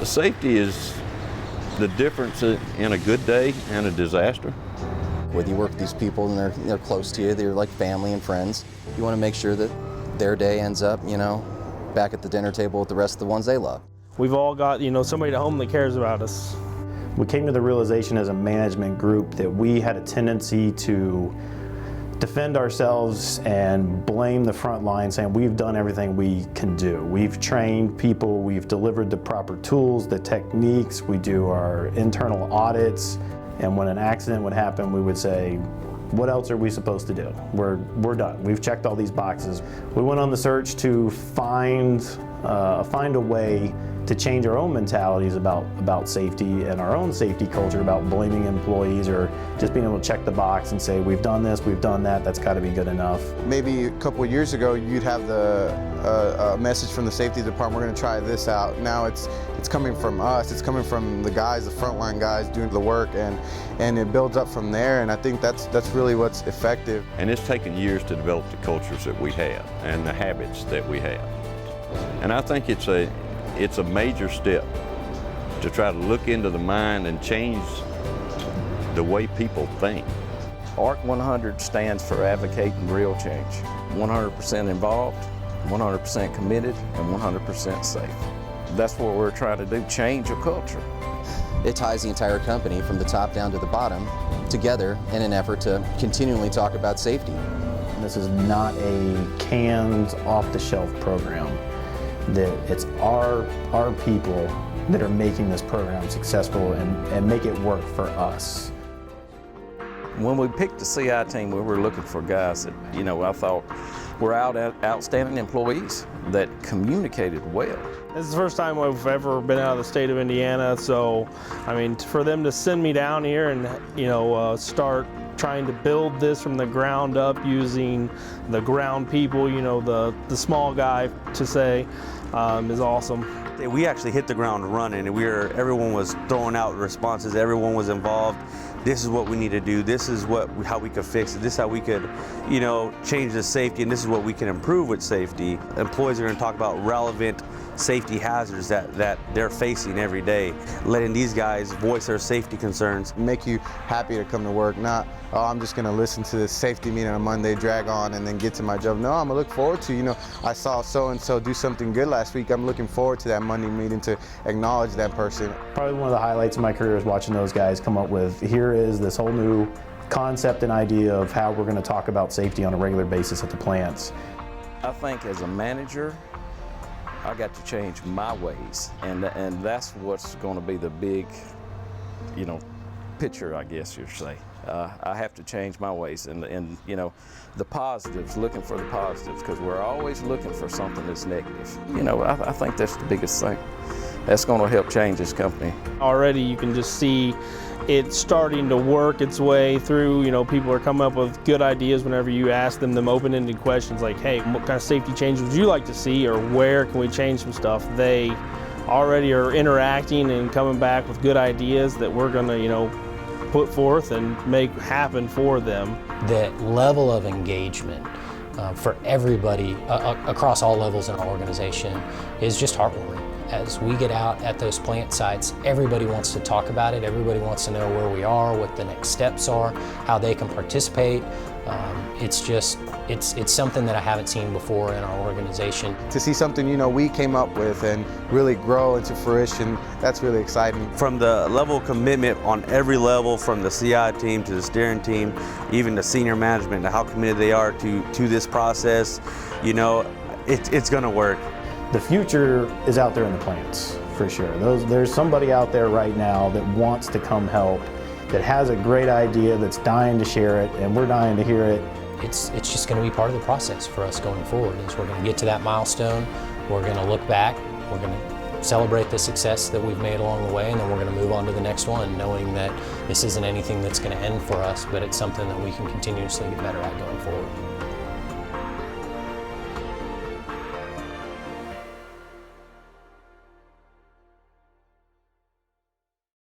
Safety is the difference in a good day and a disaster. Whether you work with these people and they're close to you, they're like family and friends, you want to make sure that their day ends up, back at the dinner table with the rest of the ones they love. We've all got, somebody at home that cares about us. We came to the realization as a management group that we had a tendency to defend ourselves and blame the front line, saying we've done everything we can do. We've trained people, we've delivered the proper tools, the techniques, we do our internal audits, and when an accident would happen, we would say, what else are we supposed to do? We're done. We've checked all these boxes. We went on the search to find a way to change our own mentalities about safety and our own safety culture, about blaming employees or just being able to check the box and say, we've done this, we've done that, that's got to be good enough. Maybe a couple of years ago, you'd have the message from the safety department, we're going to try this out. Now it's coming from us, it's coming from the guys, the frontline guys doing the work, and it builds up from there, and I think that's really what's effective. And it's taken years to develop the cultures that we have and the habits that we have. And I think it's a major step to try to look into the mind and change the way people think. ARC 100 stands for advocating real change. 100% involved, 100% committed, and 100% safe. That's what we're trying to do, change a culture. It ties the entire company from the top down to the bottom together in an effort to continually talk about safety. This is not a canned, off-the-shelf program. That it's our people that are making this program successful and make it work for us. When we picked the CI team, we were looking for guys that, I thought were outstanding employees that communicated well. This is the first time I've ever been out of the state of Indiana, so, for them to send me down here and, start trying to build this from the ground up using the ground people, the small guy to say, is awesome. We actually hit the ground running, and everyone was throwing out responses, everyone was involved. This is what we need to do, this is how we could fix it, this is how we could, change the safety, and this is what we can improve with safety. Employees are going to talk about relevant safety hazards that they're facing every day. Letting these guys voice their safety concerns. Make you happy to come to work, not, oh, I'm just going to listen to this safety meeting on a Monday, drag on, and then get to my job. No, I'm going to look forward to, I saw so-and-so do something good last week. I'm looking forward to that Monday meeting to acknowledge that person. Probably one of the highlights of my career is watching those guys come up with, here is this whole new concept and idea of how we're going to talk about safety on a regular basis at the plants. I think as a manager, I got to change my ways, and that's what's going to be the big, picture, I guess you'd say. I have to change my ways, and the positives, looking for the positives, because we're always looking for something that's negative. I think that's the biggest thing. That's going to help change this company. Already you can just see it starting to work its way through. People are coming up with good ideas whenever you ask them open-ended questions like, hey, what kind of safety changes would you like to see, or where can we change some stuff? They already are interacting and coming back with good ideas that we're going to, put forth and make happen for them. The level of engagement for everybody across all levels in our organization is just heartwarming. As we get out at those plant sites, everybody wants to talk about it, everybody wants to know where we are, what the next steps are, how they can participate. It's something that I haven't seen before in our organization. To see something, we came up with and really grow into fruition, that's really exciting. From the level of commitment on every level, from the CI team to the steering team, even the senior management, how committed they are to this process, it's going to work. The future is out there in the plants, for sure. There's somebody out there right now that wants to come help, that has a great idea, that's dying to share it, and we're dying to hear it. It's just going to be part of the process for us going forward. Is we're going to get to that milestone, we're going to look back, we're going to celebrate the success that we've made along the way, and then we're going to move on to the next one, knowing that this isn't anything that's going to end for us, but it's something that we can continuously get better at going forward.